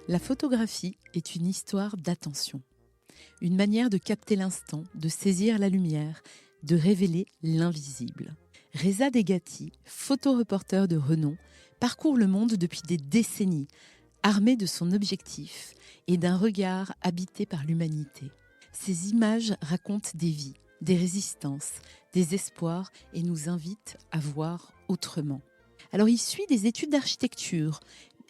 La photographie est une histoire d'attention, une manière de capter l'instant, de saisir la lumière, de révéler l'invisible. Reza Degati, photoreporter de renom, parcourt le monde depuis des décennies, armé de son objectif et d'un regard habité par l'humanité. Ses images racontent des vies, des résistances, des espoirs et nous invitent à voir autrement. Alors il suit des études d'architecture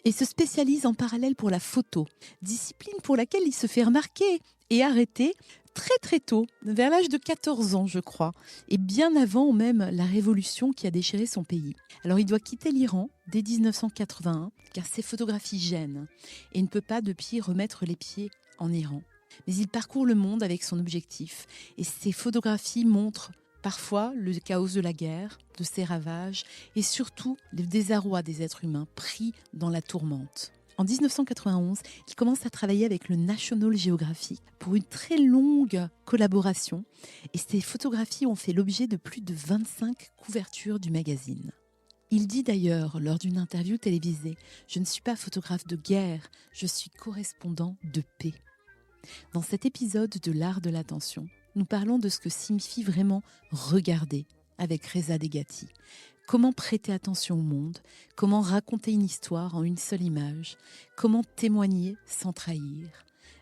et se spécialise en parallèle pour la photo, discipline pour laquelle il se fait remarquer et arrêter très tôt, vers l'âge de 14 ans je crois, et bien avant même la révolution qui a déchiré son pays. Alors il doit quitter l'Iran dès 1981 car ses photographies gênent et ne peut pas depuis remettre les pieds en Iran. Mais il parcourt le monde avec son objectif et ses photographies montrent parfois le chaos de la guerre, de ses ravages et surtout le désarroi des êtres humains pris dans la tourmente. En 1991, il commence à travailler avec le National Geographic pour une très longue collaboration et ses photographies ont fait l'objet de plus de 25 couvertures du magazine. Il dit d'ailleurs lors d'une interview télévisée « Je ne suis pas photographe de guerre, je suis correspondant de paix ». Dans cet épisode de l'art de l'attention, nous parlons de ce que signifie vraiment regarder avec Reza Degati. Comment prêter attention au monde, comment raconter une histoire en une seule image, comment témoigner sans trahir.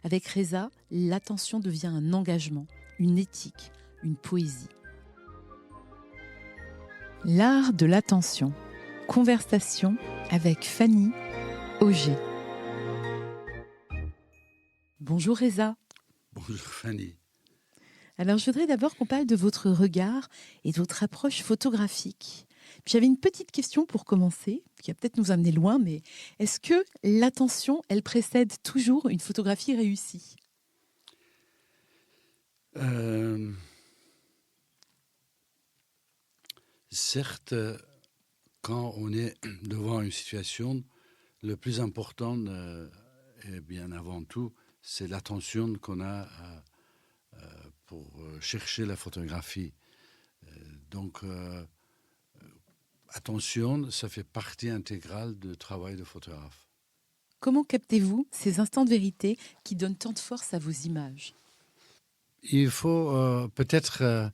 Avec Reza, l'attention devient un engagement, une éthique, une poésie. L'art de l'attention. Conversation avec Fanny Auger. Bonjour Reza. Bonjour Fanny. Alors je voudrais d'abord qu'on parle de votre regard et de votre approche photographique. J'avais une petite question pour commencer, qui va peut-être nous amener loin, mais est-ce que l'attention, elle précède toujours une photographie réussie ? Certes, quand on est devant une situation, le plus important, et bien avant tout, c'est l'attention qu'on a pour chercher la photographie. Donc, attention, ça fait partie intégrale du travail de photographe. Comment captez-vous ces instants de vérité qui donnent tant de force à vos images ? Il faut peut-être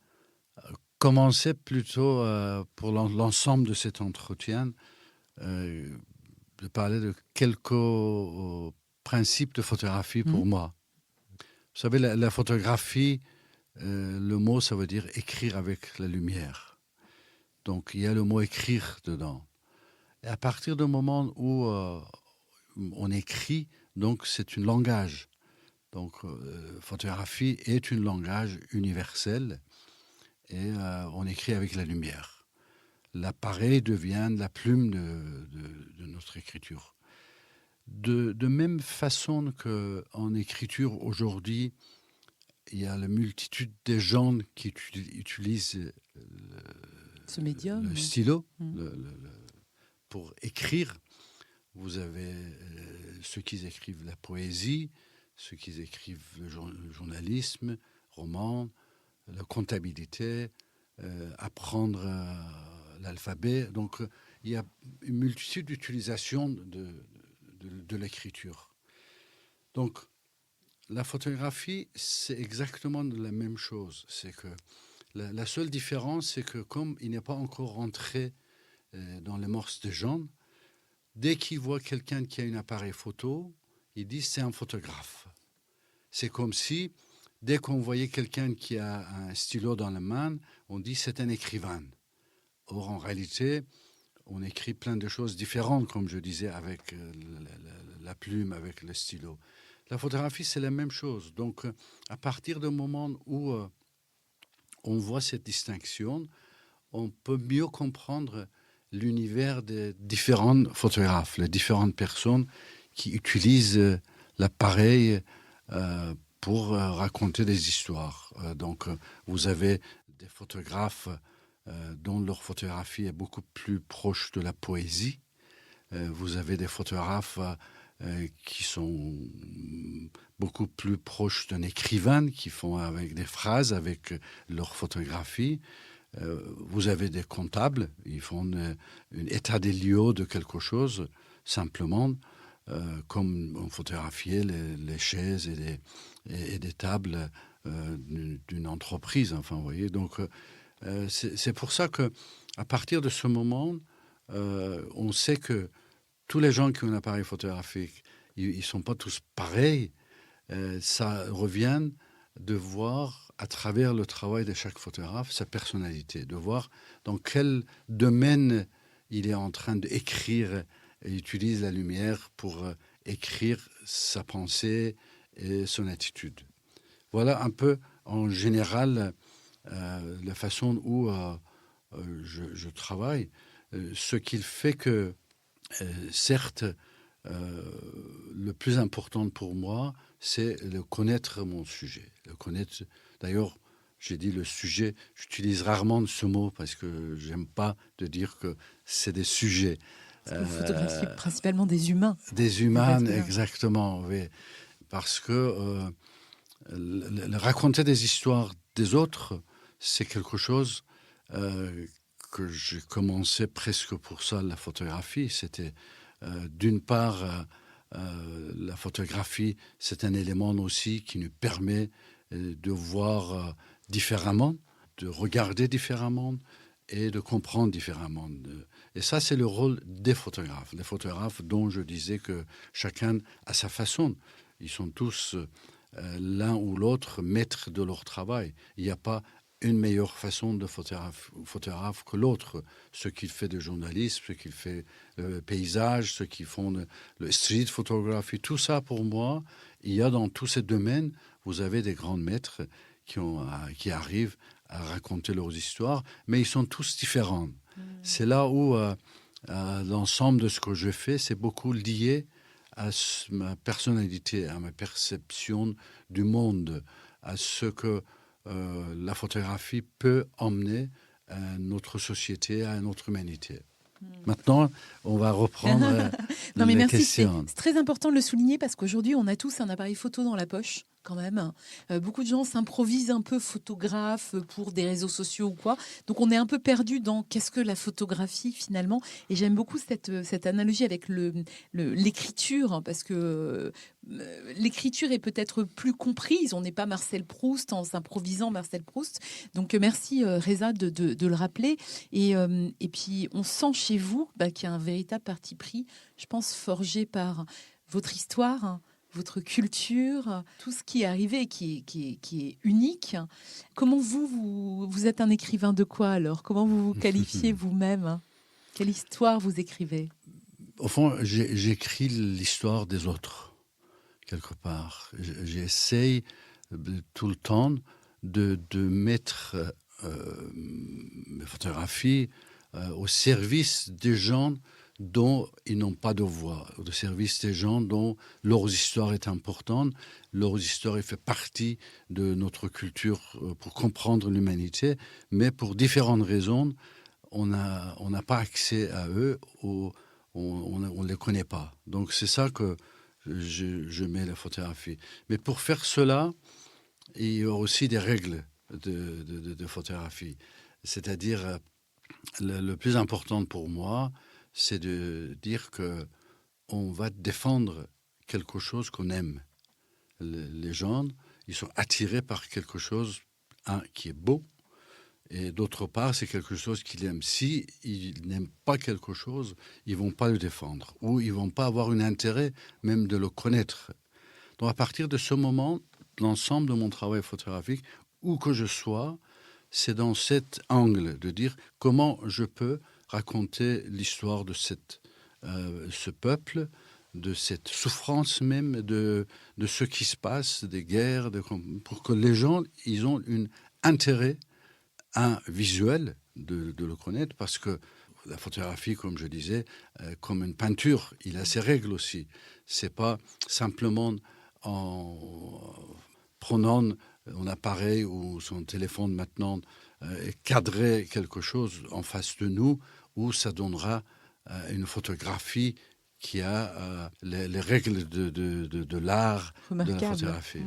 commencer plutôt pour l'ensemble de cet entretien, de parler de quelques principes de photographie pour moi. Vous savez, la photographie, le mot, ça veut dire écrire avec la lumière. Donc, il y a le mot écrire dedans. Et à partir du moment où on écrit, donc c'est un langage. Donc, photographie est un langage universel et on écrit avec la lumière. L'appareil devient la plume de notre écriture. De même façon qu'en écriture aujourd'hui, il y a la multitude de gens qui utilisent ce médium, le stylo pour écrire. Vous avez ceux qui écrivent la poésie, ceux qui écrivent le journalisme, roman, la comptabilité, apprendre l'alphabet. Donc, il y a une multitude d'utilisations de l'écriture. Donc, la photographie, c'est exactement la même chose. C'est que la seule différence, c'est que comme il n'est pas encore rentré dans les mœurs des gens, dès qu'ils voient quelqu'un qui a un appareil photo, ils disent c'est un photographe. C'est comme si, dès qu'on voyait quelqu'un qui a un stylo dans la main, on dit c'est un écrivain. Or, en réalité, on écrit plein de choses différentes, comme je disais, avec la plume, avec le stylo. La photographie, c'est la même chose. Donc, à partir du moment où on voit cette distinction, on peut mieux comprendre l'univers des différents photographes, les différentes personnes qui utilisent l'appareil pour raconter des histoires. Donc, vous avez des photographes dont leur photographie est beaucoup plus proche de la poésie. Vous avez des photographes qui sont beaucoup plus proches d'un écrivain, qui font avec des phrases, avec leur photographie. Vous avez des comptables, ils font un état des lieux de quelque chose, simplement. comme on photographiait les chaises et des tables d'une entreprise. Enfin, vous voyez. Donc, c'est pour ça que, à partir de ce moment, on sait que tous les gens qui ont un appareil photographique, ils ne sont pas tous pareils. Ça revient de voir, à travers le travail de chaque photographe, sa personnalité, de voir dans quel domaine il est en train d'écrire et utilise la lumière pour écrire sa pensée et son attitude. Voilà un peu, en général, la façon où je travaille. Ce qui fait que, certes, le plus important pour moi, c'est de connaître mon sujet. Le connaître. D'ailleurs, j'ai dit le sujet, j'utilise rarement ce mot parce que j'aime pas de dire que c'est des sujets. Parce que vous photographiez principalement des humains. Des humains, exactement, oui. Parce que raconter des histoires des autres, c'est quelque chose que j'ai commencé presque pour ça, la photographie. C'était d'une part, la photographie, c'est un élément aussi qui nous permet de voir différemment, de regarder différemment et de comprendre différemment. Et ça, c'est le rôle des photographes. Les photographes dont je disais que chacun a sa façon. Ils sont tous l'un ou l'autre maîtres de leur travail. Il n'y a pas une meilleure façon de photographe que l'autre. Ce qu'il fait de journalisme, ce qu'il fait de paysage, ceux qui font le street photography, tout ça pour moi, il y a dans tous ces domaines, vous avez des grands maîtres qui arrivent à raconter leurs histoires, mais ils sont tous différents. C'est là où l'ensemble de ce que je fais, c'est beaucoup lié à ma personnalité, à ma perception du monde, à ce que la photographie peut emmener à notre société, à notre humanité. Maintenant, on va reprendre non, mais les merci, questions. c'est très important de le souligner parce qu'aujourd'hui, on a tous un appareil photo dans la poche. Quand même, beaucoup de gens s'improvisent un peu photographes pour des réseaux sociaux ou quoi. Donc on est un peu perdu dans qu'est-ce que la photographie finalement. Et j'aime beaucoup cette analogie avec l'écriture, hein, parce que l'écriture est peut-être plus comprise. On n'est pas Marcel Proust en s'improvisant Marcel Proust. Donc merci Reza de le rappeler. Et puis on sent chez vous qu'il y a un véritable parti pris, je pense, forgé par votre histoire, hein, votre culture, tout ce qui est arrivé, qui est unique. Comment vous êtes un écrivain de quoi alors? Comment vous vous qualifiez vous-même? Quelle histoire vous écrivez? Au fond, j'écris l'histoire des autres, quelque part. J'essaye tout le temps de mettre mes photographies au service des gens dont ils n'ont pas de voix, au service des gens dont leur histoire est importante, leur histoire fait partie de notre culture pour comprendre l'humanité, mais pour différentes raisons, on n'a pas accès à eux, ou on ne les connaît pas. Donc c'est ça que je mets la photographie. Mais pour faire cela, il y a aussi des règles de photographie. C'est-à-dire, le plus important pour moi, c'est de dire que on va défendre quelque chose qu'on aime. Les gens, ils sont attirés par quelque chose qui est beau, et d'autre part, c'est quelque chose qu'ils aiment. Si ils n'aiment pas quelque chose, ils vont pas le défendre, ou ils vont pas avoir un intérêt même de le connaître. Donc à partir de ce moment, l'ensemble de mon travail photographique, où que je sois, c'est dans cet angle de dire comment je peux raconter l'histoire de ce peuple, de cette souffrance même, de ce qui se passe, des guerres, pour que les gens ils ont un intérêt visuel de le connaître, parce que la photographie, comme je disais, comme une peinture, il a ses règles aussi. C'est pas simplement en prenant un appareil ou son téléphone maintenant et cadrer quelque chose en face de nous où ça donnera une photographie qui a les règles de l'art de la photographie.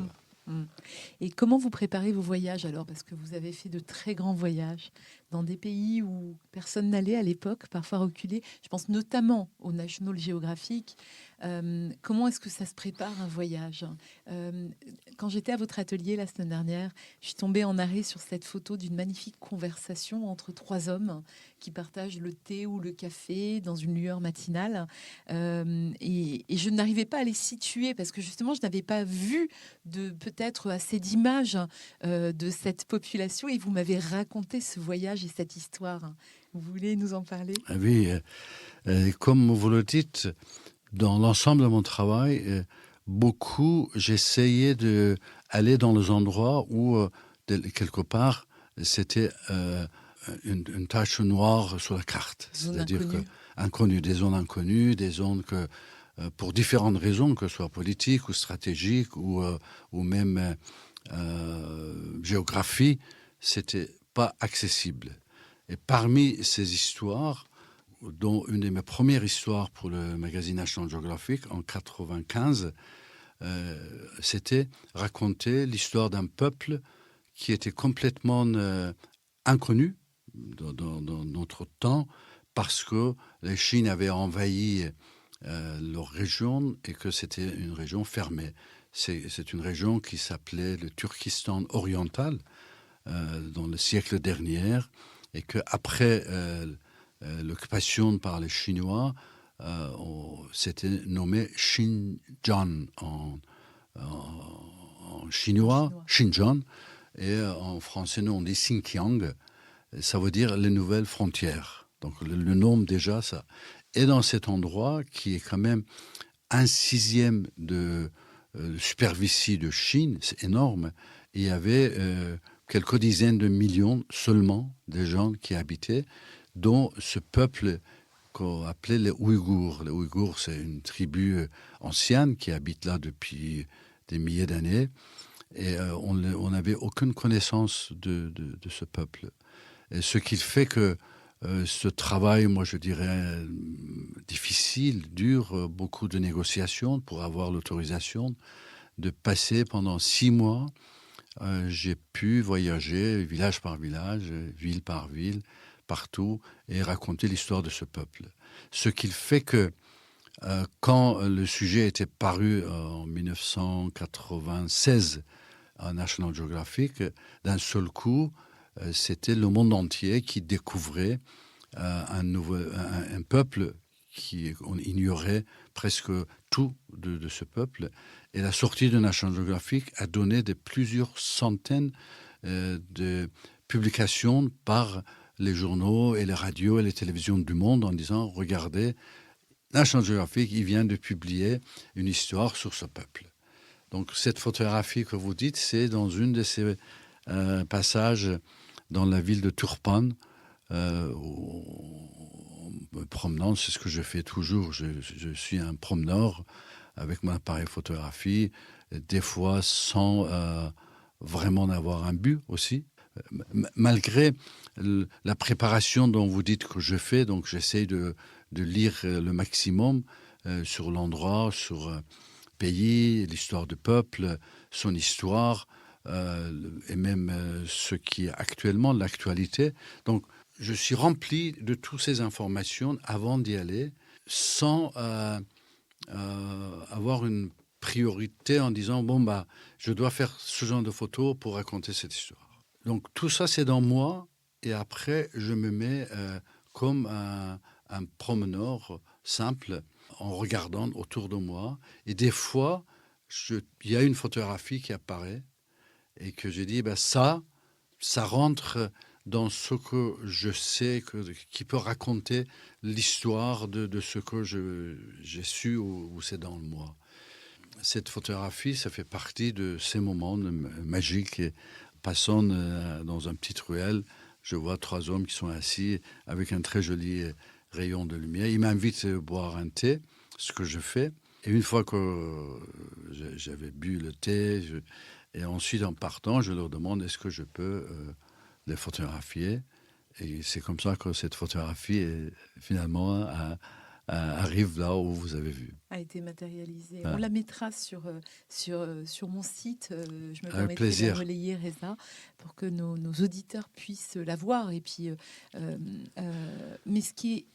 Et comment vous préparez vos voyages alors? Parce que vous avez fait de très grands voyages dans des pays où personne n'allait à l'époque, parfois reculés. Je pense notamment au National Geographic. Comment est-ce que ça se prépare un voyage? Quand j'étais à votre atelier la semaine dernière, je suis tombée en arrêt sur cette photo d'une magnifique conversation entre trois hommes qui partagent le thé ou le café dans une lueur matinale. Et je n'arrivais pas à les situer parce que justement, je n'avais pas vu peut-être assez d'images de cette population et vous m'avez raconté ce voyage et cette histoire. Vous voulez nous en parler? Ah oui, comme vous le dites, dans l'ensemble de mon travail, j'essayais d'aller dans les endroits où, quelque part, c'était une tache noire sur la carte. Zone C'est-à-dire inconnue. des zones inconnues, des zones que, pour différentes raisons, que ce soit politiques ou stratégiques ou même géographie, c'était pas accessible. Et parmi ces histoires, dont une de mes premières histoires pour le magazine National Geographic en 1995, c'était raconter l'histoire d'un peuple qui était complètement inconnu dans notre temps parce que la Chine avait envahi leur région et que c'était une région fermée. C'est une région qui s'appelait le Turkestan oriental dans le siècle dernier et qu'après l'occupation par les Chinois, c'était nommé Xinjiang en chinois, Xinjiang, et en français, nous, on dit Xinjiang. Ça veut dire les nouvelles frontières. Donc le nom déjà, ça. Et dans cet endroit, qui est quand même 1/6 de superficie de Chine, c'est énorme, il y avait quelques dizaines de millions seulement de gens qui habitaient, dont ce peuple qu'on appelait les Ouïghours. Les Ouïghours, c'est une tribu ancienne qui habite là depuis des milliers d'années. Et on n'avait aucune connaissance de ce peuple. Et ce qui fait que ce travail, moi je dirais, difficile, dur, beaucoup de négociations pour avoir l'autorisation de passer pendant 6 mois. J'ai pu voyager village par village, ville par ville, partout, et raconter l'histoire de ce peuple. Ce qui fait que quand le sujet était paru en 1996 à National Geographic, d'un seul coup, c'était le monde entier qui découvrait un peuple on ignorait presque tout de ce peuple. Et la sortie de National Geographic a donné plusieurs centaines de publications par les journaux et les radios et les télévisions du monde en disant « Regardez, National Geographic, il vient de publier une histoire sur ce peuple ». Donc cette photographie que vous dites, c'est dans une de ces passages dans la ville de Turpan, me promenant, c'est ce que je fais toujours. Je suis un promeneur avec mon appareil photographie, des fois sans vraiment avoir un but aussi. Malgré la préparation dont vous dites que je fais, donc j'essaie de lire le maximum sur l'endroit, sur le pays, l'histoire du peuple, son histoire, et même ce qui est actuellement l'actualité. Donc, je suis rempli de toutes ces informations avant d'y aller, sans avoir une priorité en disant bon bah je dois faire ce genre de photos pour raconter cette histoire. Donc tout ça c'est dans moi et après je me mets comme un promeneur simple en regardant autour de moi et des fois il y a une photographie qui apparaît et que je dis bah ça rentre dans ce que je sais qui peut raconter l'histoire de ce que j'ai su ou c'est dans moi. Cette photographie, ça fait partie de ces moments magiques. Et passant dans un petit ruelle, je vois 3 hommes qui sont assis avec un très joli rayon de lumière. Ils m'invitent à boire un thé, ce que je fais. Et une fois que j'avais bu le thé, et ensuite en partant, je leur demande est-ce que je peux les photographier. Et c'est comme ça que cette photographie finalement arrive là où vous avez vu. A été matérialisée. Ah. On la mettra sur mon site. Je me Avec permettrai de la plaisir. relayer, Reza, pour que nos auditeurs puissent la voir. Et puis, mais ce qui est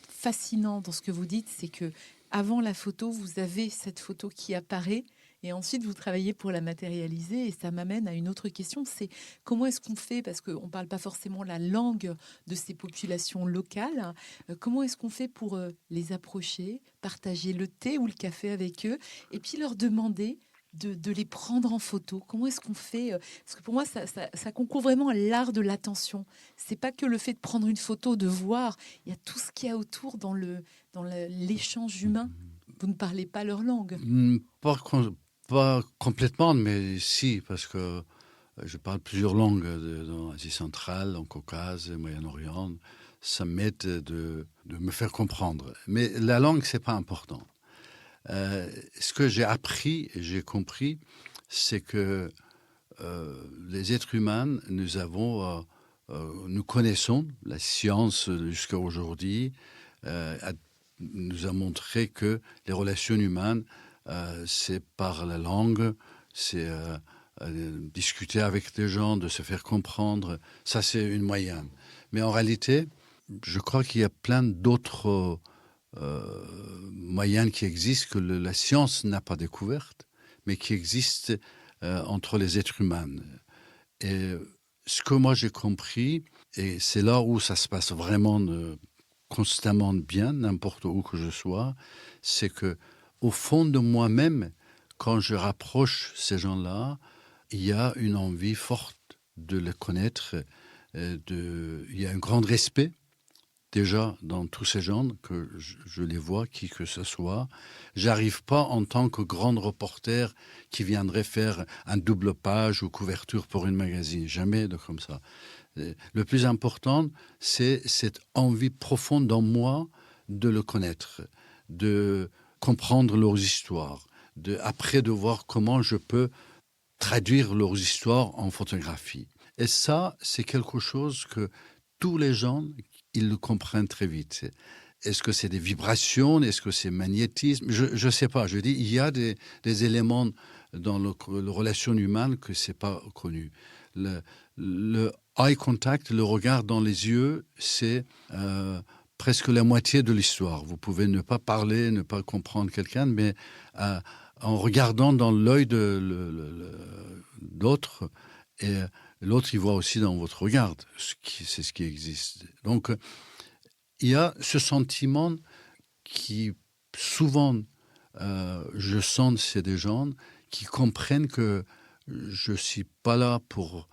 fascinant dans ce que vous dites, c'est que avant la photo, vous avez cette photo qui apparaît et ensuite vous travaillez pour la matérialiser. Et ça m'amène à une autre question, c'est comment est-ce qu'on fait, parce qu'on ne parle pas forcément la langue de ces populations locales, comment est-ce qu'on fait pour les approcher, partager le thé ou le café avec eux et puis leur demander de les prendre en photo. Comment est-ce qu'on fait Parce que pour moi, ça concourt vraiment à l'art de l'attention. C'est pas que le fait de prendre une photo, de voir. Il y a tout ce qu'il y a autour dans l'échange humain. Vous ne parlez pas leur langue. Pas complètement, mais si, parce que je parle plusieurs langues dans l'Asie centrale, en Caucase, Moyen-Orient. Ça m'aide de me faire comprendre. Mais la langue, c'est pas important. Ce que j'ai appris et j'ai compris, c'est que les êtres humains, nous connaissons, la science jusqu'à aujourd'hui nous a montré que les relations humaines, c'est par la langue, c'est discuter avec des gens, de se faire comprendre. Ça, c'est une moyenne. Mais en réalité, je crois qu'il y a plein d'autres moyens qui existent que la science n'a pas découvertes, mais qui existent entre les êtres humains. Et ce que moi j'ai compris, et c'est là où ça se passe vraiment constamment bien, n'importe où que je sois, c'est que au fond de moi-même, quand je rapproche ces gens-là, il y a une envie forte de les connaître, il y a un grand respect déjà dans tous ces gens que je les vois, qui que ce soit. J'arrive pas en tant que grand reporter qui viendrait faire un double page ou couverture pour une magazine, jamais de comme ça. Le plus important, c'est cette envie profonde en moi de le connaître, de comprendre leurs histoires, après de voir comment je peux traduire leurs histoires en photographie. Et ça, c'est quelque chose que tous les gens, ils le comprennent très vite. Est-ce que c'est des vibrations? Est-ce que c'est magnétisme? Je ne sais pas. Je dis, il y a des éléments dans la relation humaine que ce n'est pas connu. Le eye contact, le regard dans les yeux, c'est presque la moitié de l'histoire. Vous pouvez ne pas parler, ne pas comprendre quelqu'un, mais en regardant dans l'œil de l'autre, et l'autre, il voit aussi dans votre regard. C'est ce qui existe. Donc, il y a ce sentiment qui, souvent, je sens chez des gens qui comprennent que je ne suis pas là pour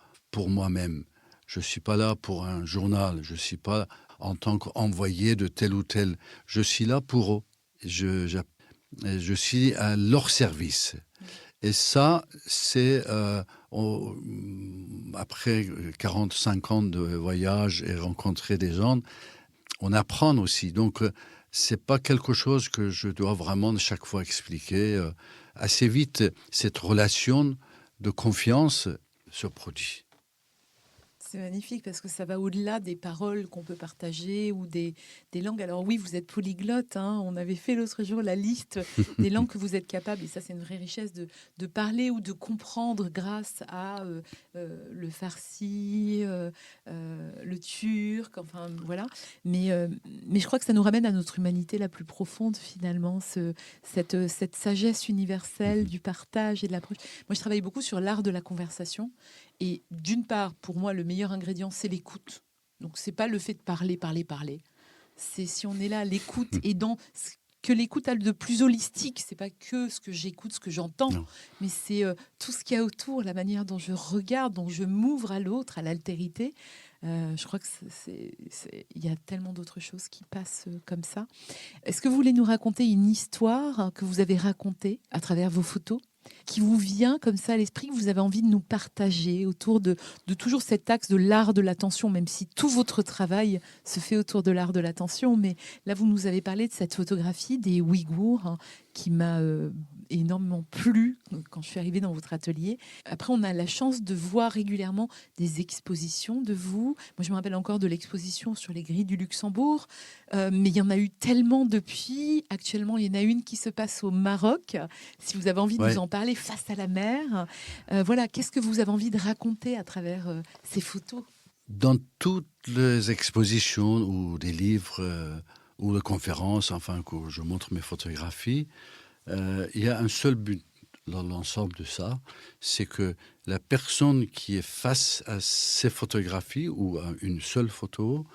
moi-même. Je ne suis pas là pour un journal. Je ne suis pas en tant qu'envoyé de tel ou tel. Je suis là pour eux. Je suis à leur service. Et ça, c'est après 45 ans de voyage et rencontrer des gens, on apprend aussi. Donc, c'est pas quelque chose que je dois vraiment chaque fois expliquer. Assez vite, cette relation de confiance se produit. C'est magnifique parce que ça va au-delà des paroles qu'on peut partager ou des langues. Alors oui, vous êtes polyglotte. On avait fait l'autre jour la liste des langues que vous êtes capable. Et ça, c'est une vraie richesse de parler ou de comprendre grâce à le farsi, le turc, enfin voilà. Mais je crois que ça nous ramène à notre humanité la plus profonde finalement, cette sagesse universelle du partage et de l'approche. Moi, je travaille beaucoup sur l'art de la conversation. Et d'une part, pour moi, le meilleur ingrédient, c'est l'écoute. Donc, c'est pas le fait de parler. C'est si on est là, l'écoute et dans ce que l'écoute a de plus holistique. C'est pas que ce que j'écoute, ce que j'entends, mais c'est tout ce qu'il y a autour, la manière dont je regarde, dont je m'ouvre à l'autre, à l'altérité. Je crois que il y a tellement d'autres choses qui passent comme ça. Est-ce que vous voulez nous raconter une histoire que vous avez racontée à travers vos photos, qui vous vient comme ça à l'esprit, que vous avez envie de nous partager autour de toujours cet axe de l'art de l'attention, même si tout votre travail se fait autour de l'art de l'attention. Mais là, vous nous avez parlé de cette photographie des Ouïghours qui m'a énormément plu quand je suis arrivée dans votre atelier. Après, on a la chance de voir régulièrement des expositions de vous. Moi, je me rappelle encore de l'exposition sur les grilles du Luxembourg, mais il y en a eu tellement depuis. Actuellement, il y en a une qui se passe au Maroc. Si vous avez envie de nous en parler, face à la mer. Voilà, qu'est-ce que vous avez envie de raconter à travers ces photos? Dans toutes les expositions ou des livres ou de conférences, enfin, que je montre mes photographies, il y a un seul but dans l'ensemble de ça, c'est que la personne qui est face à ces photographies ou à une seule photo,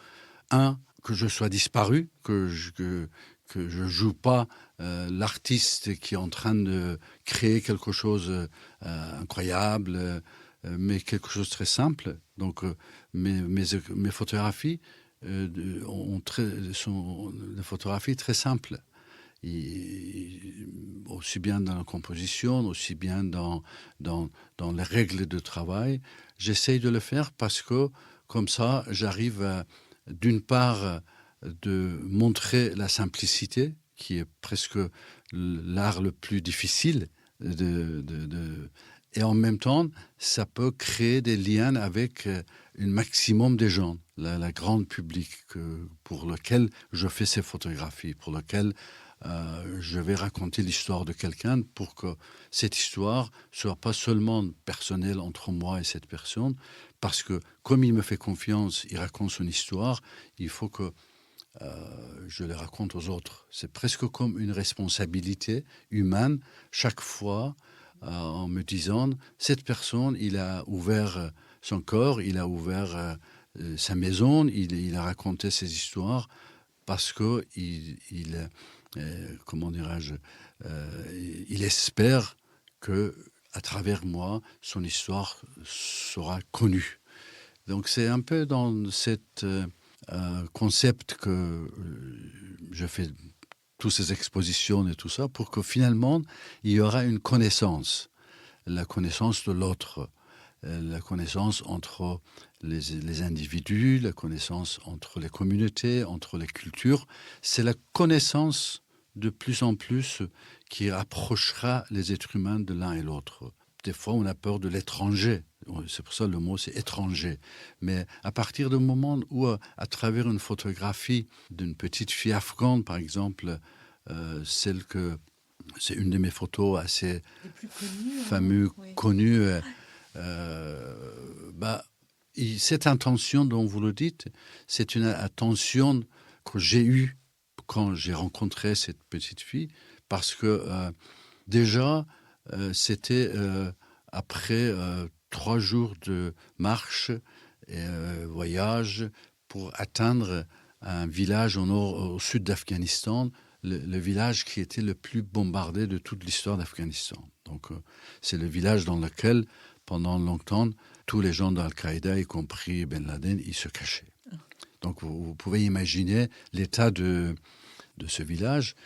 que je sois disparu, que je joue pas l'artiste qui est en train de créer quelque chose incroyable, mais quelque chose de très simple. Donc mes photographies sont des photographies très simples. Aussi bien dans la composition, aussi bien dans les règles de travail. J'essaye de le faire parce que comme ça, j'arrive d'une part de montrer la simplicité, qui est presque l'art le plus difficile, et en même temps, ça peut créer des liens avec un maximum de gens, la grande public pour lequel je fais ces photographies, pour lequel je vais raconter l'histoire de quelqu'un pour que cette histoire soit pas seulement personnelle entre moi et cette personne, parce que comme il me fait confiance, il raconte son histoire, il faut que je les raconte aux autres. C'est presque comme une responsabilité humaine chaque fois en me disant, cette personne, il a ouvert son corps, il a ouvert sa maison, il a raconté ses histoires parce que comment dirais-je, il espère que à travers moi, son histoire sera connue. Donc c'est un peu dans cet concept que je fais toutes ces expositions et tout ça, pour que finalement, il y aura une connaissance, la connaissance de l'autre, la connaissance entre les individus, la connaissance entre les communautés, entre les cultures. C'est la connaissance de plus en plus qui rapprochera les êtres humains de l'un et l'autre. Des fois, on a peur de l'étranger. C'est pour ça que le mot, c'est étranger. Mais à partir du moment où, à travers une photographie d'une petite fille afghane, par exemple, c'est une de mes photos assez fameuses, oui. connues, cette intention dont vous le dites, c'est une attention que j'ai eue quand j'ai rencontré cette petite fille, parce que déjà, c'était après 3 jours de marche et voyage pour atteindre un village au sud d'Afghanistan, le village qui était le plus bombardé de toute l'histoire d'Afghanistan. Donc, c'est le village dans lequel, pendant longtemps, tous les gens d'Al-Qaïda, y compris Ben Laden, ils se cachaient. Donc, vous pouvez imaginer l'état de ce village.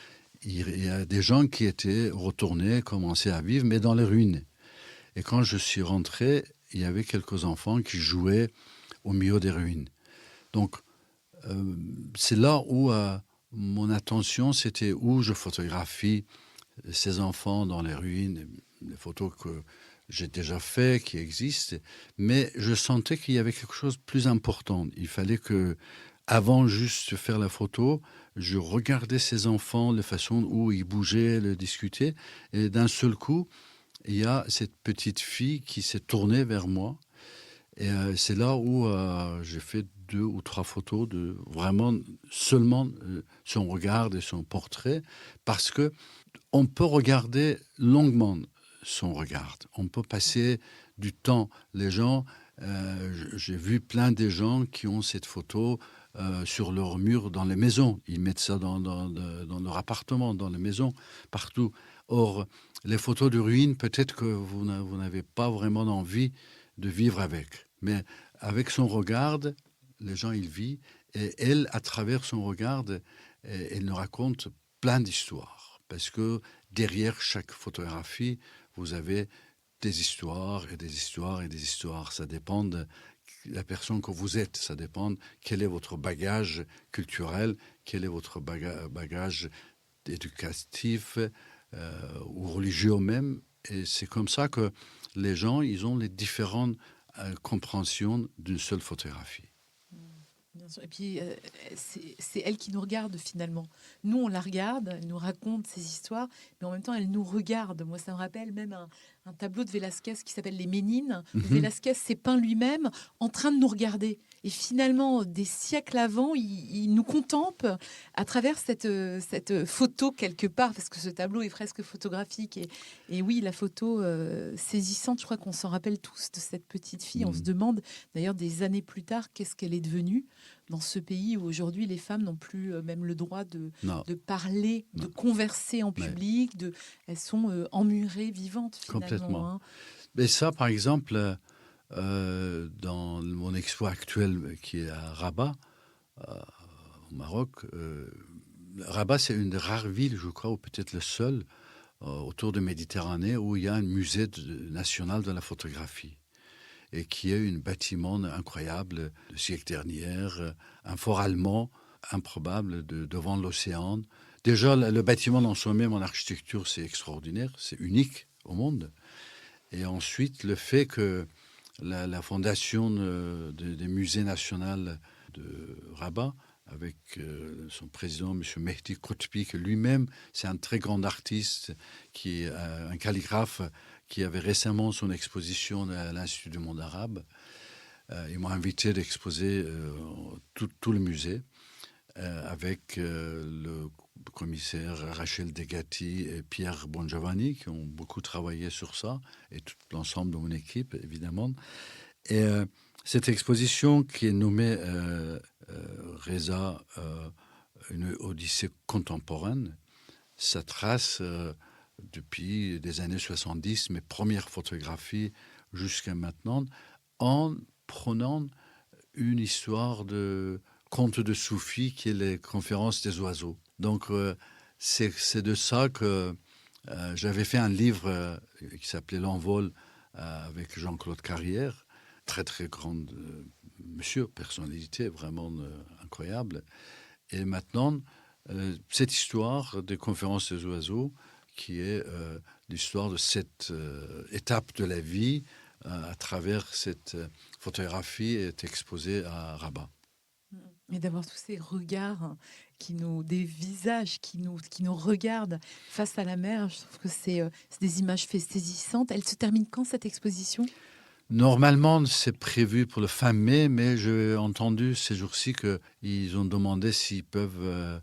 Il y a des gens qui étaient retournés, commençaient à vivre, mais dans les ruines. Et quand je suis rentré, il y avait quelques enfants qui jouaient au milieu des ruines. Donc, c'est là où mon attention, c'était où je photographie ces enfants dans les ruines, des photos que j'ai déjà faites, qui existent, mais je sentais qu'il y avait quelque chose de plus important. Il fallait que, avant juste de faire la photo, je regardais ces enfants, la façon où ils bougeaient, le discutaient, et d'un seul coup, il y a cette petite fille qui s'est tournée vers moi. Et c'est là où j'ai fait 2 ou 3 photos de vraiment seulement son regard et son portrait, parce que on peut regarder longuement son regard. On peut passer du temps. Les gens, j'ai vu plein de gens qui ont cette photo sur leur mur dans les maisons. Ils mettent ça dans leur appartement, dans les maisons, partout. Or, les photos de ruines, peut-être que vous n'avez pas vraiment envie de vivre avec. Mais avec son regard, les gens, ils vivent. Et elle, à travers son regard, elle nous raconte plein d'histoires. Parce que derrière chaque photographie, vous avez des histoires et des histoires et des histoires. Ça dépend de la personne que vous êtes. Ça dépend quel est votre bagage culturel, quel est votre bagage éducatif ou religieux même. Et c'est comme ça que les gens, ils ont les différentes compréhensions d'une seule photographie. Bien sûr. Et puis, c'est elle qui nous regarde finalement. Nous, on la regarde, elle nous raconte ses histoires, mais en même temps, elle nous regarde. Moi, ça me rappelle même un tableau de Velázquez qui s'appelle Les Ménines, où Mhm. Velázquez s'est peint lui-même en train de nous regarder. Et finalement, des siècles avant, il nous contemple à travers cette photo quelque part, parce que ce tableau est presque photographique. Et oui, la photo saisissante, je crois qu'on s'en rappelle tous de cette petite fille. On se Mhm. demande d'ailleurs des années plus tard qu'est-ce qu'elle est devenue dans ce pays où aujourd'hui les femmes n'ont plus même le droit Non, de parler, de non, converser en mais public, elles sont emmurées, vivantes finalement. complètement. Hein. Mais ça, par exemple, dans mon expo actuel qui est à Rabat, euh, au Maroc, Rabat, c'est une des rares villes, je crois, ou peut-être le seul, autour de Méditerranée, où il y a un musée national de la photographie. Et qui est un bâtiment incroyable du siècle dernier, un fort allemand improbable devant l'océan. Déjà, le bâtiment en soi-même, en architecture, c'est extraordinaire, c'est unique au monde. Et ensuite, le fait que la fondation des musées nationaux de Rabat, avec son président, M. Mehdi Koutbi, qui lui-même, c'est un très grand artiste, qui est un calligraphe, qui avait récemment son exposition à l'Institut du monde arabe. Ils m'ont invité d'exposer tout le musée avec le commissaire Rachel Degati et Pierre Bongiovanni, qui ont beaucoup travaillé sur ça, et tout l'ensemble de mon équipe, évidemment. Et cette exposition qui est nommée Reza, une odyssée contemporaine, ça trace depuis les années 70 mes premières photographies jusqu'à maintenant, en prenant une histoire de conte de Soufi qui est les conférences des oiseaux. Donc c'est de ça que j'avais fait un livre qui s'appelait L'Envol avec Jean-Claude Carrière, très très grande monsieur, personnalité vraiment incroyable. Et maintenant, cette histoire des conférences des oiseaux, qui est l'histoire de cette étape de la vie à travers cette photographie, est exposée à Rabat. Et d'avoir tous ces regards des visages qui nous regardent face à la mer, je trouve que c'est des images saisissantes. Elle se termine quand cette exposition? Normalement, c'est prévu pour le fin mai, mais j'ai entendu ces jours-ci qu'ils ont demandé s'ils peuvent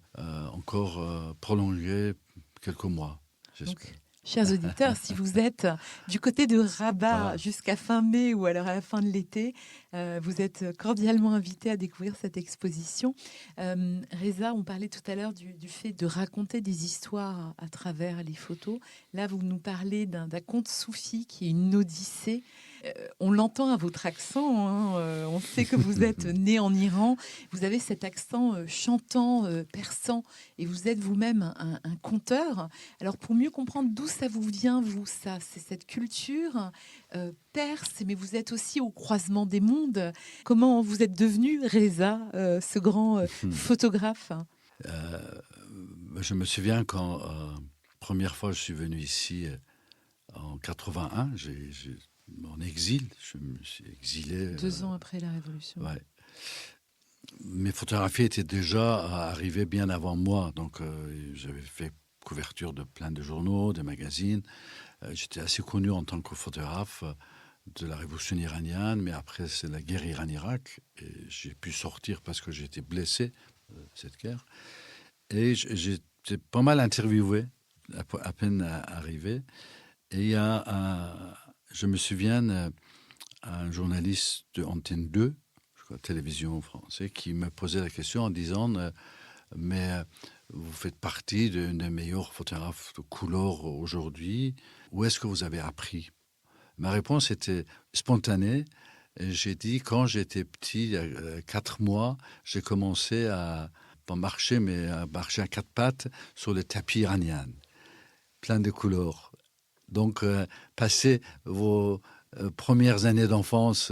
encore prolonger quelques mois, Donc, j'espère. chers auditeurs, si vous êtes du côté de Rabat Voilà. jusqu'à fin mai ou alors à la fin de l'été, vous êtes cordialement invités à découvrir cette exposition. Reza, on parlait tout à l'heure du fait de raconter des histoires à travers les photos. Là, vous nous parlez d'un conte soufi qui est une odyssée. On l'entend à votre accent, hein, on sait que vous êtes né en Iran, vous avez cet accent chantant, persan, et vous êtes vous-même un conteur. Alors pour mieux comprendre d'où ça vous vient, vous, ça, c'est cette culture perse, mais vous êtes aussi au croisement des mondes. Comment vous êtes devenu, Reza, ce grand photographe? Je me souviens quand, première fois, je suis venu ici en 81, en exil, je me suis exilé. 2 ans après la Révolution. Ouais. Mes photographies étaient déjà arrivées bien avant moi, donc j'avais fait couverture de plein de journaux, de magazines. J'étais assez connu en tant que photographe de la révolution iranienne, mais après c'est la guerre Iran-Irak, et j'ai pu sortir parce que j'étais blessé cette guerre. Et j'étais pas mal interviewé à peine arrivé. Et il y a je me souviens, un journaliste de Antenne 2, je crois, télévision française, qui me posait la question en disant mais vous faites partie d'une des meilleures photographes de couleur aujourd'hui. Où est-ce que vous avez appris? Ma réponse était spontanée. Et j'ai dit, quand j'étais petit, il y a 4 mois, j'ai commencé à pas marcher, mais à marcher à 4 pattes sur le tapis iranien, plein de couleurs. Donc, passer vos premières années d'enfance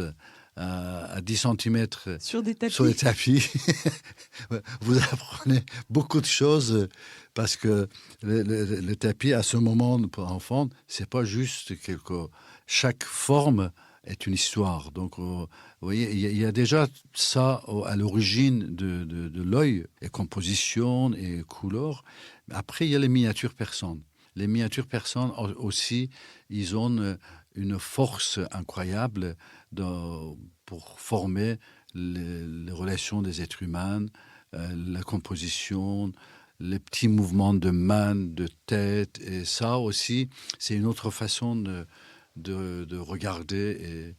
à 10 centimètres Sur des tapis. sur les tapis, vous apprenez beaucoup de choses parce que le tapis, à ce moment, pour enfants, c'est pas juste chaque forme est une histoire. Donc, vous voyez, il y a déjà ça à l'origine de l'œil, et composition et couleur. Après, il y a les miniatures persanes. Les miniatures persanes aussi, ils ont une force incroyable pour former les relations des êtres humains, la composition, les petits mouvements de main, de tête. Et ça aussi, c'est une autre façon de regarder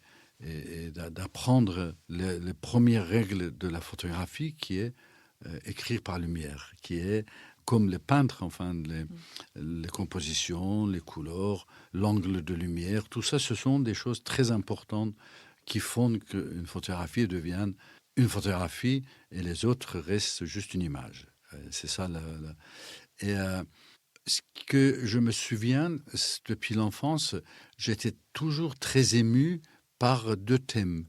et d'apprendre les premières règles de la photographie, qui est écrire par lumière, qui est comme les peintres, enfin, les compositions, les couleurs, l'angle de lumière, tout ça, ce sont des choses très importantes qui font qu'une photographie devienne une photographie et les autres restent juste une image. C'est ça. Et ce que je me souviens, depuis l'enfance, j'étais toujours très ému par deux thèmes.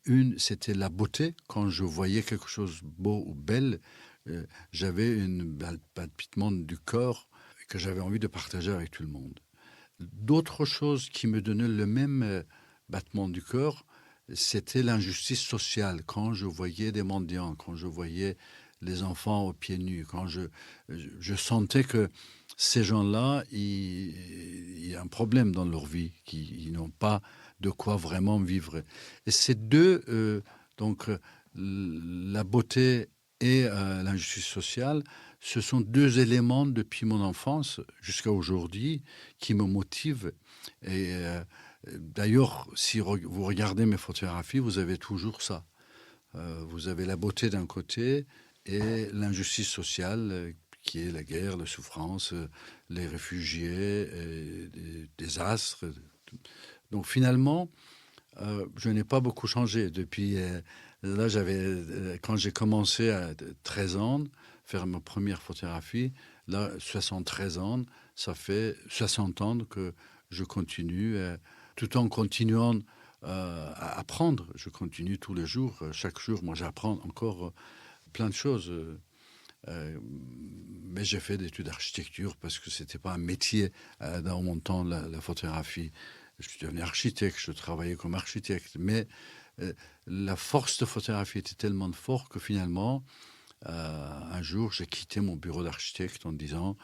Une, c'était la beauté. Quand je voyais quelque chose de beau ou belle, j'avais un palpitement du corps que j'avais envie de partager avec tout le monde. D'autres choses qui me donnaient le même battement du corps, c'était l'injustice sociale. Quand je voyais des mendiants, quand je voyais les enfants aux pieds nus, quand je sentais que ces gens-là, il y a un problème dans leur vie, qu'ils n'ont pas de quoi vraiment vivre. Et ces deux, la beauté et l'injustice sociale, ce sont deux éléments depuis mon enfance jusqu'à aujourd'hui qui me motivent. Et d'ailleurs, si vous regardez mes photographies, vous avez toujours ça. Vous avez la beauté d'un côté et l'injustice sociale, qui est la guerre, la souffrance, les réfugiés, les désastres. Donc finalement, je n'ai pas beaucoup changé depuis. Là, quand j'ai commencé à 13 ans, faire ma première photographie, là, 73 ans, ça fait 60 ans que je continue, tout en continuant à apprendre. Je continue tous les jours. Chaque jour, moi, j'apprends encore plein de choses. Mais j'ai fait des études d'architecture parce que ce n'était pas un métier dans mon temps, la photographie. Je suis devenu architecte, je travaillais comme architecte. Mais la force de photographie était tellement forte que finalement, un jour, j'ai quitté mon bureau d'architecte en disant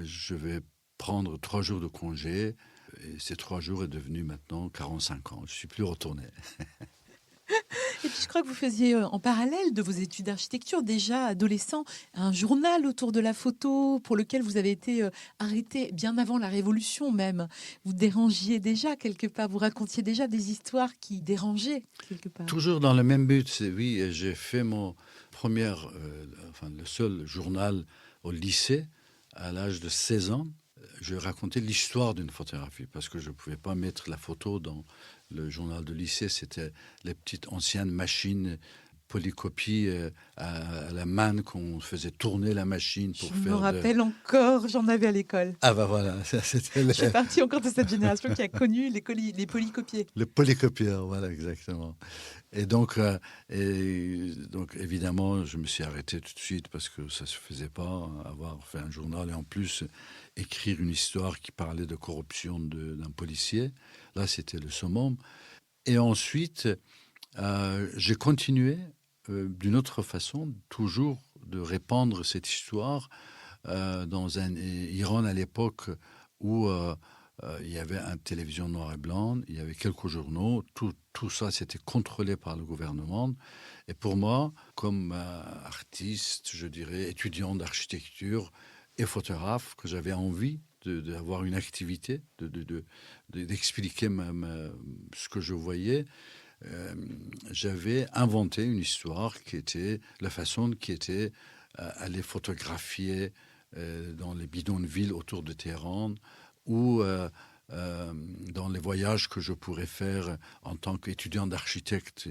je vais prendre 3 jours de congé. Et ces 3 jours est devenu maintenant 45 ans. Je ne suis plus retourné. Et puis je crois que vous faisiez en parallèle de vos études d'architecture, déjà adolescent, un journal autour de la photo pour lequel vous avez été arrêté bien avant la Révolution même. Vous dérangiez déjà quelque part, vous racontiez déjà des histoires qui dérangeaient quelque part. Toujours dans le même but, oui, j'ai fait mon le seul journal au lycée à l'âge de 16 ans. Je racontais l'histoire d'une photographie parce que je ne pouvais pas mettre la photo dans le journal de lycée. C'était les petites anciennes machines polycopie à la main qu'on faisait tourner la machine pour Je me faire rappelle encore, j'en avais à l'école. Ah bah voilà, ça, c'était Je fais partie encore de cette génération qui a connu les polycopiers. le polycopieur, voilà exactement. Et donc, évidemment, je me suis arrêté tout de suite parce que ça ne se faisait pas, avoir fait un journal et en plus écrire une histoire qui parlait de corruption d'un policier. Là, c'était le summum. Et ensuite, j'ai continué d'une autre façon, toujours de répandre cette histoire dans un Iran à l'époque où il y avait une télévision noir et blanc, il y avait quelques journaux, tout ça c'était contrôlé par le gouvernement. Et pour moi, comme artiste, je dirais, étudiant d'architecture et photographe, que j'avais envie d'avoir une activité, d'expliquer ce que je voyais, j'avais inventé une histoire qui était la façon qui était aller photographier dans les bidonvilles autour de Téhéran ou dans les voyages que je pourrais faire en tant qu'étudiant d'architecte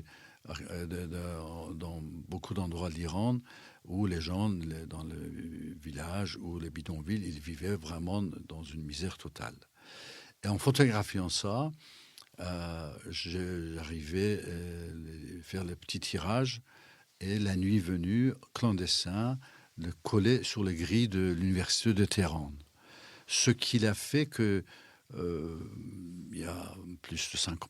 dans beaucoup d'endroits d'Iran où les gens, dans le village ou les bidonvilles, ils vivaient vraiment dans une misère totale. Et en photographiant ça, j'arrivais à faire le petit tirage et la nuit venue, clandestin, le coller sur les grilles de l'université de Téhéran. Ce qui a fait que il y a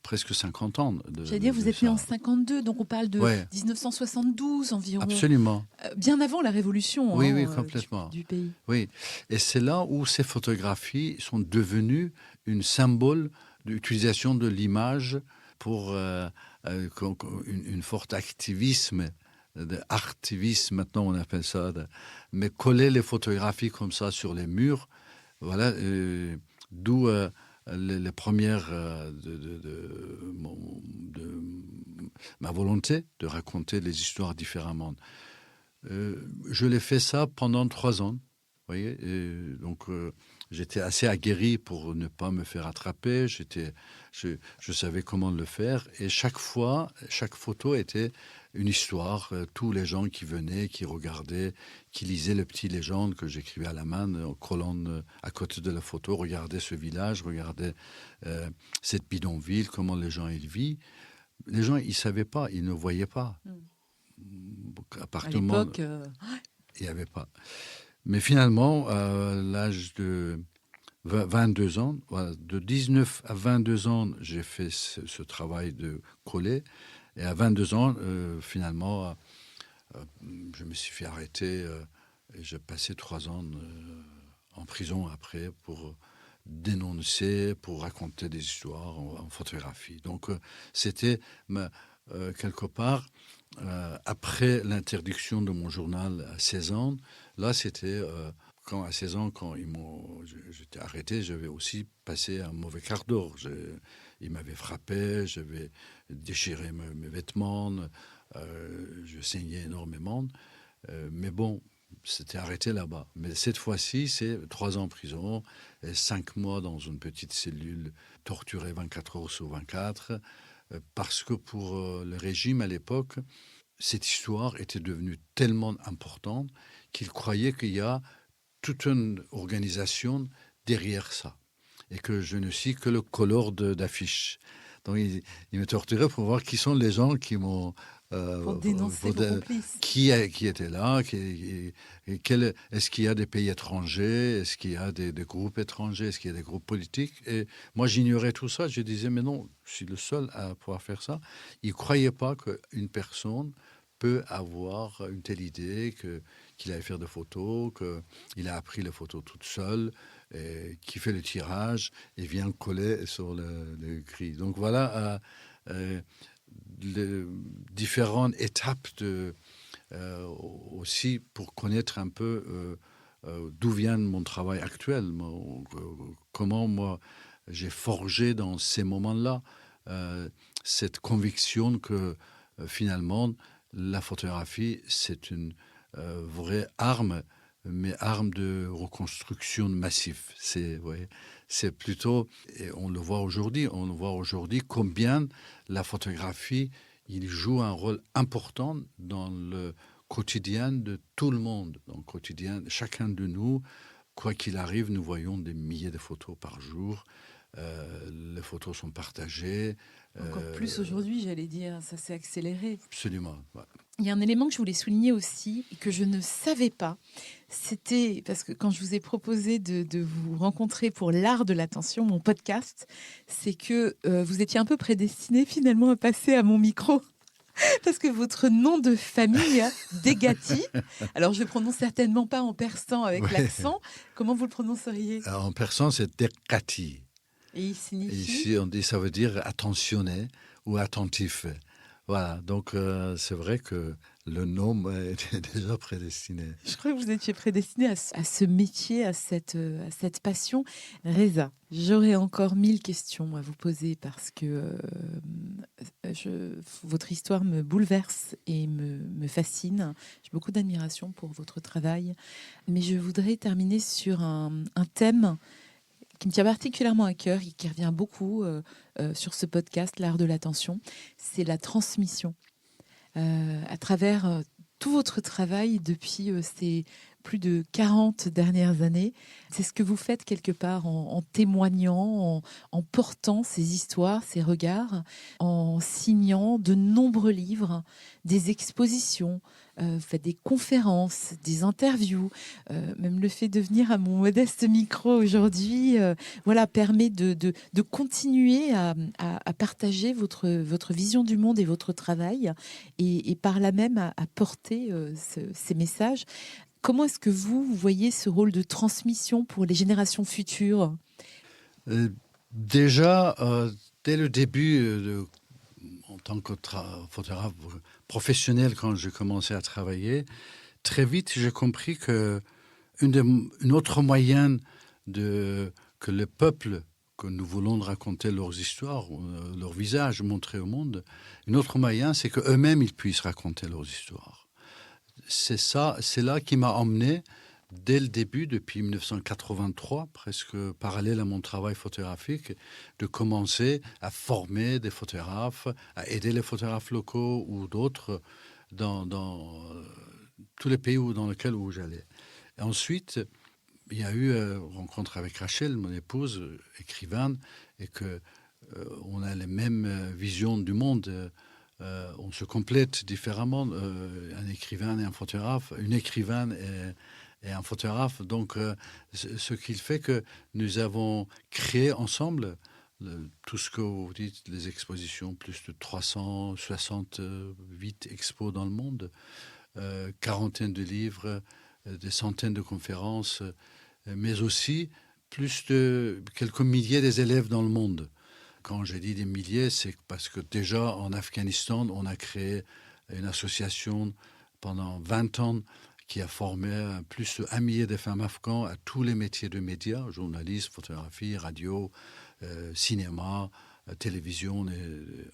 presque 50 ans. J'allais dire, vous êtes né en 52, donc on parle de Ouais. 1972 environ. Absolument. Bien avant la révolution Oui, oui, complètement. du pays. Oui, et c'est là où ces photographies sont devenues une symbole d'utilisation de l'image pour une forte activisme, artivisme maintenant on appelle ça, mais coller les photographies comme ça sur les murs, voilà, d'où les premières de ma volonté de raconter les histoires différemment. Je l'ai fait ça pendant 3 ans. Vous voyez, et donc j'étais assez aguerri pour ne pas me faire attraper. Je savais comment le faire. Et chaque fois, chaque photo était une histoire. Tous les gens qui venaient, qui regardaient, qui lisaient le petit légende que j'écrivais à la main, en colonne à côté de la photo, regardaient ce village, regardaient cette bidonville, comment les gens y vivent. Les gens, ils ne savaient pas, ils ne voyaient pas. À l'époque, il n'y avait pas. Mais finalement, à l'âge de 22 ans, voilà, de 19 à 22 ans, j'ai fait ce travail de coller. Et à 22 ans, finalement, je me suis fait arrêter et j'ai passé 3 ans en prison après pour dénoncer, pour raconter des histoires en photographie. Donc, c'était quelque part, après l'interdiction de mon journal à 16 ans, là, c'était à 16 ans, quand j'étais arrêté, j'avais aussi passé un mauvais quart d'heure. Ils m'avaient frappé, j'avais déchiré mes vêtements, je saignais énormément. Mais bon, c'était arrêté là-bas. Mais cette fois-ci, c'est 3 ans en prison, et 5 mois dans une petite cellule, torturé 24 heures sur 24, parce que pour le régime à l'époque, cette histoire était devenue tellement importante qu'il croyait qu'il y a toute une organisation derrière ça et que je ne suis que le colleur d'affiches. Donc il me torturait pour voir qui sont les gens qui m'ont... pour dénoncer vos complices. Qui était là, est-ce qu'il y a des pays étrangers, est-ce qu'il y a des groupes étrangers, est-ce qu'il y a des groupes politiques. Et moi, j'ignorais tout ça. Je disais, mais non, je suis le seul à pouvoir faire ça. Ils ne croyaient pas qu'une personne peut avoir une telle idée, qu'il allait faire des photos, qu'il a appris les photos toute seule, et qui fait le tirage et vient coller sur le gris. Donc voilà les différentes étapes aussi pour connaître un peu d'où vient mon travail actuel, comment moi j'ai forgé dans ces moments-là cette conviction que finalement la photographie c'est une vraie arme, mais arme de reconstruction massive. C'est plutôt, et on le voit aujourd'hui combien la photographie, il joue un rôle important dans le quotidien de tout le monde, dans le quotidien de chacun de nous. Quoi qu'il arrive, nous voyons des milliers de photos par jour. Les photos sont partagées. Encore plus aujourd'hui, j'allais dire, ça s'est accéléré. Absolument. Ouais. Il y a un élément que je voulais souligner aussi et que je ne savais pas. C'était parce que quand je vous ai proposé de vous rencontrer pour l'art de l'attention, mon podcast, c'est que vous étiez un peu prédestiné finalement à passer à mon micro. Parce que votre nom de famille, Degati, alors je ne le prononce certainement pas en persan avec l'accent. Comment vous le prononceriez? En persan, c'est Degati. Et il signifie? Ici, on dit, ça veut dire attentionné ou attentif. Voilà, donc c'est vrai que le nom était déjà prédestiné. Je crois que vous étiez prédestiné à ce métier, à cette passion. Reza, j'aurais encore 1000 questions à vous poser parce que votre histoire me bouleverse et me fascine. J'ai beaucoup d'admiration pour votre travail. Mais je voudrais terminer sur un thème qui me tient particulièrement à cœur et qui revient beaucoup sur ce podcast, l'art de l'attention, c'est la transmission. À travers tout votre travail depuis ces plus de 40 dernières années, c'est ce que vous faites quelque part en témoignant, en portant ces histoires, ces regards, en signant de nombreux livres, des expositions, vous faites des conférences, des interviews, même le fait de venir à mon modeste micro aujourd'hui, voilà, permet de continuer à partager votre vision du monde et votre travail, et par là même à porter ces messages. Comment est-ce que vous voyez ce rôle de transmission pour les générations futures? Déjà, dès le début, en tant que photographe professionnel, quand j'ai commencé à travailler, très vite, j'ai compris que une autre moyen que le peuple, que nous voulons raconter leurs histoires, leurs visages, montrer au monde, une autre moyen, c'est qu'eux-mêmes, ils puissent raconter leurs histoires. C'est là qui m'a emmené, dès le début, depuis 1983, presque parallèle à mon travail photographique, de commencer à former des photographes, à aider les photographes locaux ou d'autres dans tous les pays dans lesquels j'allais. Et ensuite, il y a eu rencontre avec Rachel, mon épouse, écrivaine, et que on a les mêmes visions du monde. On se complète différemment, un écrivain et un photographe, une écrivaine et un photographe. Donc, ce qui fait que nous avons créé ensemble tout ce que vous dites, les expositions, plus de 368 expos dans le monde, quarantaine de livres, des centaines de conférences, mais aussi plus de quelques milliers des élèves dans le monde. Quand j'ai dit des milliers, c'est parce que déjà en Afghanistan, on a créé une association pendant 20 ans qui a formé plus de 1 millier de femmes afghanes à tous les métiers de médias, journalisme, photographie, radio, cinéma, télévision,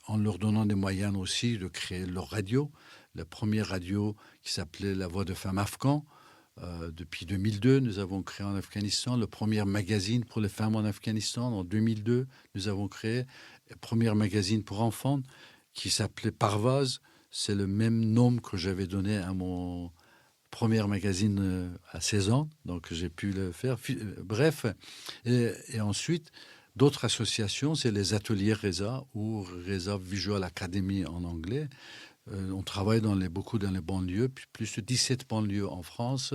en leur donnant des moyens aussi de créer leur radio. La première radio qui s'appelait La Voix de femmes afghanes. Depuis 2002, nous avons créé en Afghanistan le premier magazine pour les femmes en Afghanistan. En 2002, nous avons créé le premier magazine pour enfants qui s'appelait Parvaz. C'est le même nom que j'avais donné à mon premier magazine à 16 ans, donc j'ai pu le faire. Bref, et ensuite, d'autres associations, c'est les ateliers RESA ou RESA Visual Academy en anglais. On travaille beaucoup dans les banlieues, plus de 17 banlieues en France,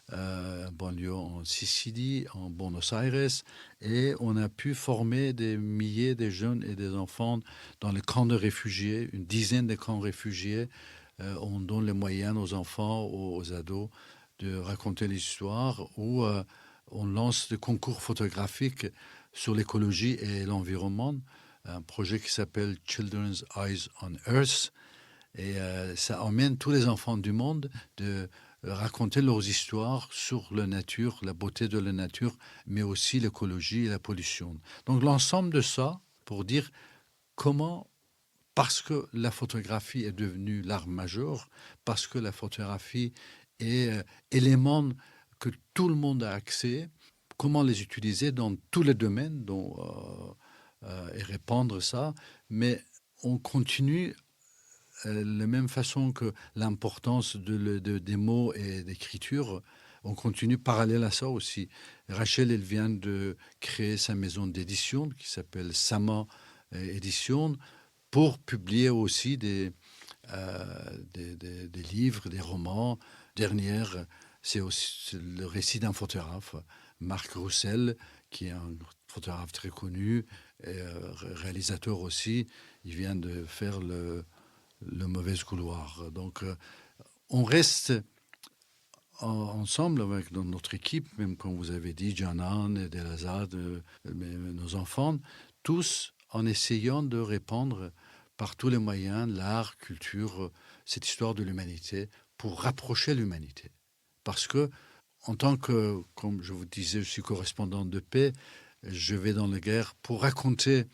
banlieue en Sicile, en Buenos Aires, et on a pu former des milliers de jeunes et des enfants dans les camps de réfugiés, une dizaine de camps réfugiés. On donne les moyens aux enfants, aux ados de raconter l'histoire, ou on lance des concours photographiques sur l'écologie et l'environnement, un projet qui s'appelle Children's Eyes on Earth. Et ça emmène tous les enfants du monde de raconter leurs histoires sur la nature, la beauté de la nature, mais aussi l'écologie et la pollution. Donc l'ensemble de ça pour dire comment, parce que la photographie est devenue l'art majeur, parce que la photographie est élément que tout le monde a accès, comment les utiliser dans tous les domaines et répandre ça, mais on continue de la même façon que l'importance des mots et d'écriture, on continue parallèle à ça aussi. Rachel, elle vient de créer sa maison d'édition qui s'appelle Sama Édition pour publier aussi des livres, des romans. Dernière, c'est le récit d'un photographe, Marc Roussel, qui est un photographe très connu, et réalisateur aussi. Il vient de faire le mauvais couloir. Donc, on reste ensemble avec notre équipe, même comme vous avez dit, Janan et Delazad, nos enfants, tous en essayant de répandre par tous les moyens l'art, culture, cette histoire de l'humanité pour rapprocher l'humanité. Parce que, en tant que, comme je vous disais, je suis correspondant de paix, je vais dans la guerre pour raconter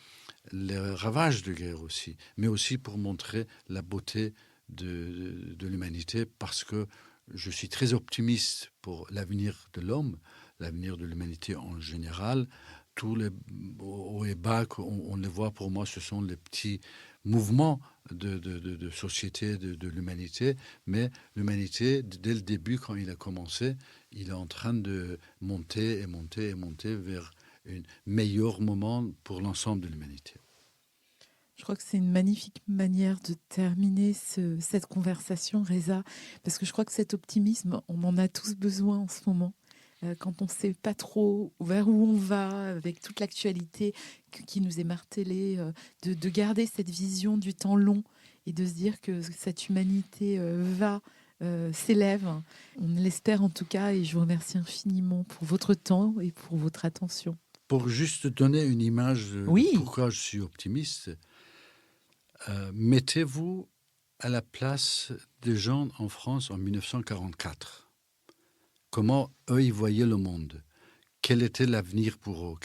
les ravages de guerre aussi, mais aussi pour montrer la beauté de l'humanité, parce que je suis très optimiste pour l'avenir de l'homme, l'avenir de l'humanité en général. Tous les hauts et bas qu'on les voit, pour moi, ce sont les petits mouvements de société de l'humanité, mais l'humanité, dès le début, quand il a commencé, il est en train de monter et monter et monter vers un meilleur moment pour l'ensemble de l'humanité. Je crois que c'est une magnifique manière de terminer cette conversation, Reza, parce que je crois que cet optimisme, on en a tous besoin en ce moment. Quand on ne sait pas trop vers où on va, avec toute l'actualité qui nous est martelée, de garder cette vision du temps long et de se dire que cette humanité s'élève. On l'espère en tout cas, et je vous remercie infiniment pour votre temps et pour votre attention. Pour juste donner une image de pourquoi je suis optimiste, mettez-vous à la place des gens en France en 1944. Comment eux, ils voyaient le monde? Quel était l'avenir pour eux?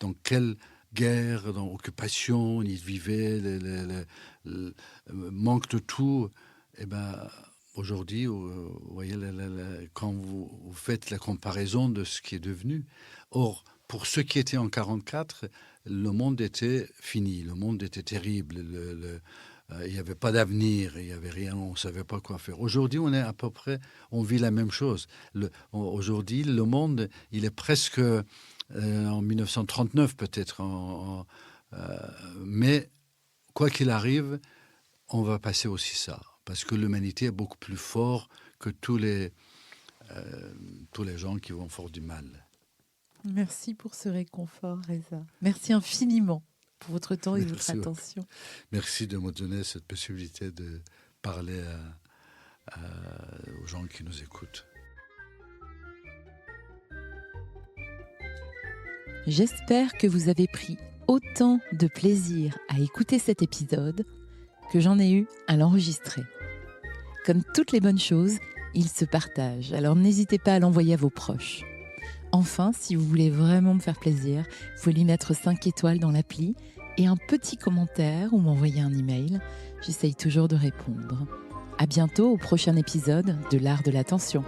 Dans quelle guerre, dans occupation ils vivaient, le manque de tout? Eh ben, aujourd'hui, vous voyez, quand vous faites la comparaison de ce qui est devenu. Or, pour ceux qui étaient en 44, le monde était fini, le monde était terrible, il n'y avait pas d'avenir, il n'y avait rien, on ne savait pas quoi faire. Aujourd'hui, on est à peu près, on vit la même chose. Aujourd'hui, le monde, il est presque en 1939 peut-être, mais quoi qu'il arrive, on va passer aussi ça, parce que l'humanité est beaucoup plus forte que tous les gens qui vont faire du mal. Merci pour ce réconfort, Reza. Merci infiniment pour votre temps et votre attention. Merci de me donner cette possibilité de parler aux gens qui nous écoutent. J'espère que vous avez pris autant de plaisir à écouter cet épisode que j'en ai eu à l'enregistrer. Comme toutes les bonnes choses, il se partage, alors n'hésitez pas à l'envoyer à vos proches. Enfin, si vous voulez vraiment me faire plaisir, vous pouvez lui mettre 5 étoiles dans l'appli et un petit commentaire ou m'envoyer un email. J'essaye toujours de répondre. À bientôt au prochain épisode de l'Art de l'attention.